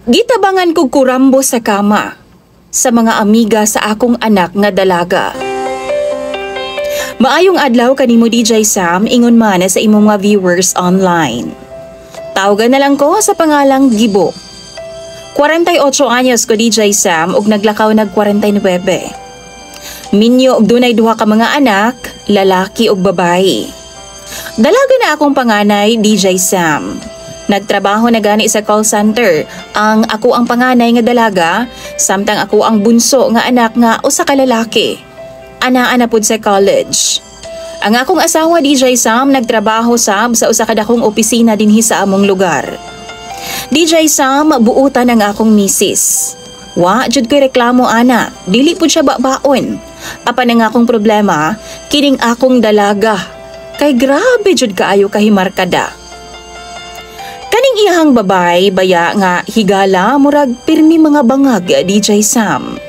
Gitabangan kog kurambo sa kama sa mga amiga sa akong anak nga dalaga. Maayong adlaw kanimo DJ Sam, ingon man sa imong mga viewers online. Tawagan na lang ko sa pangalang Gibo. 48 anyos ko DJ Sam ug naglakaw nag 49. Minyo og dunay duha ka mga anak, lalaki ug babayi. Dalaga na akong panganay DJ Sam. Nagtrabaho na gani sa call center ang ako ang panganay nga dalaga, samtang ako ang bunso nga anak nga usa ka lalaki. Ana-ana pud sa college. Ang akong asawa DJ Sam nagtrabaho sa usa ka dakong opisina dinhi sa among lugar. DJ Sam, buutan ang akong misis. Wa jud ko'y reklamo ana, dili pud siya babaon. Apan ang akong problema, kining akong dalaga. Kay grabe jud kaayo kahimarkada. Kaning iyahang babay baya nga higala murag pirmi mga bangag DJ Sam.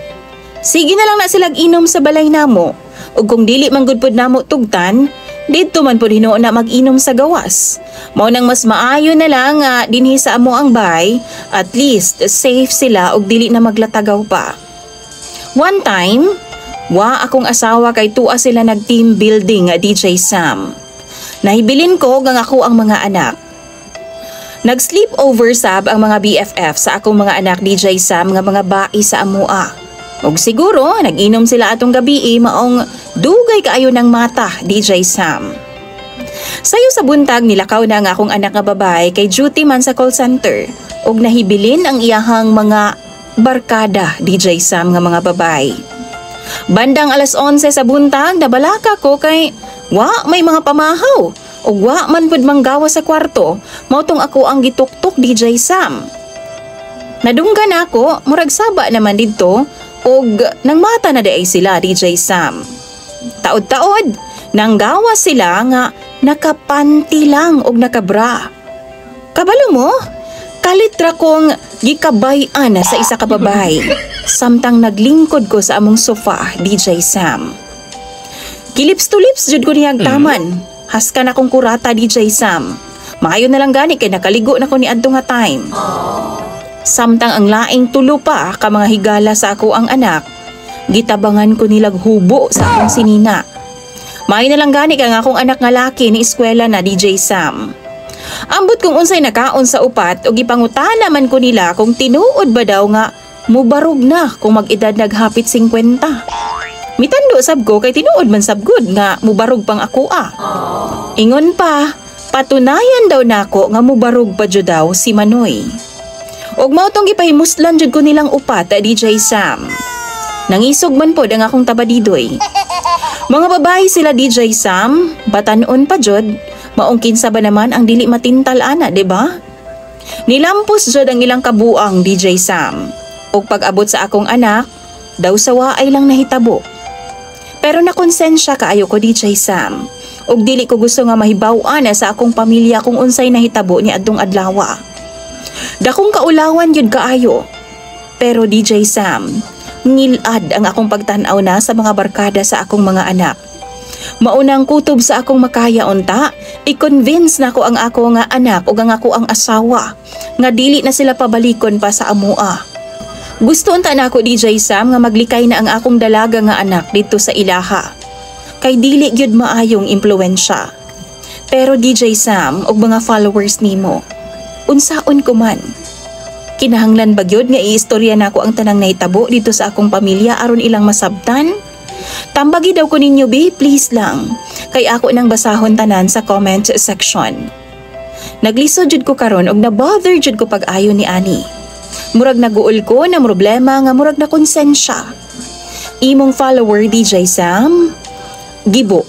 Sige na lang na silag inom sa balay namo. Ug kung dili man gud pud namo tugtan, didto man pud hinuon na mag-inom sa gawas. Mao nang mas maayo na lang nga dinhi sa amo ang bay, at least safe sila ug dili na maglatagaw pa. One time, wa akong asawa kay tuwa sila nag team building DJ Sam. Nahibilin ko gang ako ang mga anak. Nag-sleepover sab ang mga BFF sa akong mga anak DJ Sam nga mga bai sa amua. Ug siguro nag-inom sila atong gabi maong dugay kaayo ng mata DJ Sam. Sayo sa buntag nilakaw na ang akong anak nga babae kay duty man sa call center ug nahibilin ang iyahang mga barkada DJ Sam nga mga babae. Bandang alas 11 sa buntag nabalaka ko kay may mga pamahaw. O wa man pud manggawa sa kwarto, mautong ako ang gituktok DJ Sam. Nadunggan ako, murag saba naman didto, og nangmata na day sila DJ Sam. Taod-taod, nanggawa sila nga nakapanti lang og nakabra. Kabalo mo? Kalitra kong gikabayan sa isa ka babay, samtang naglingkod ko sa among sofa DJ Sam. Kilips to lips jud ko niyang taman. Haskan akong kurata DJ Sam. Maayo na lang gani kay nakaligo na ko ni adto nga time. Samtang ang laing tulo pa ka mga higala sa ako ang anak, gitabangan ko nilag hubo sa akong sinina. Maayo na lang gani kay nga akong anak nga laki ni eskwela na DJ Sam. Ambot kung unsay nakaon sa upat o gipangutana man ko nila kung tinuod ba daw nga mubarog na kung mag-edad naghapit 50. Mitando sab ko kay tinuod man sab good nga mubarog pang ako . Ingon pa, patunayan daw nako nga mubarog pa jud daw si Manoy. Og mao tong gipahimuslan jud ko nilang upat DJ Sam. Nangisog man pod ang akong tabadidoy. Mga babae sila DJ Sam, batanon pa jud, maong kinsa ba naman ang dili matintal ana, di ba? Nilampos jud ang ilang kabuang DJ Sam. Og pag-abot sa akong anak, daw sawa ay lang nahitabo. Pero nakonsensya kaayo ko DJ Sam. Ug dili ko gusto nga mahibaw-an sa akong pamilya kung unsay nahitabo ni adtong adlaw. Dakong kaulawan yun kaayo. Pero DJ Sam, ngilad ang akong pagtan-aw na sa mga barkada sa akong mga anak. Maunang kutob sa akong makaya unta, i-convince na ko ang ako nga anak ug ang ako ang asawa nga dili na sila pabalikon pa sa amua. Gusto unta na ako DJ Sam nga maglikay na ang akong dalaga nga anak dito sa ilaha. Kay dili gyud maayong impluwensya. Pero DJ Sam og mga followers nimo, unsaon ko man. Kinahanglan ba gyud nga iistorya nako ang tanang nahitabo dito sa akong pamilya aron ilang masabtan? Tambagi daw ko ninyo be, please lang. Kay ako nang basahon tanan sa comment section. Naglisod jud ko karon og na-bother jud ko pag-ayo ni Ani. Murag naguol ko na problema nga murag na konsensya. Imong follower DJ Sam, Gibo.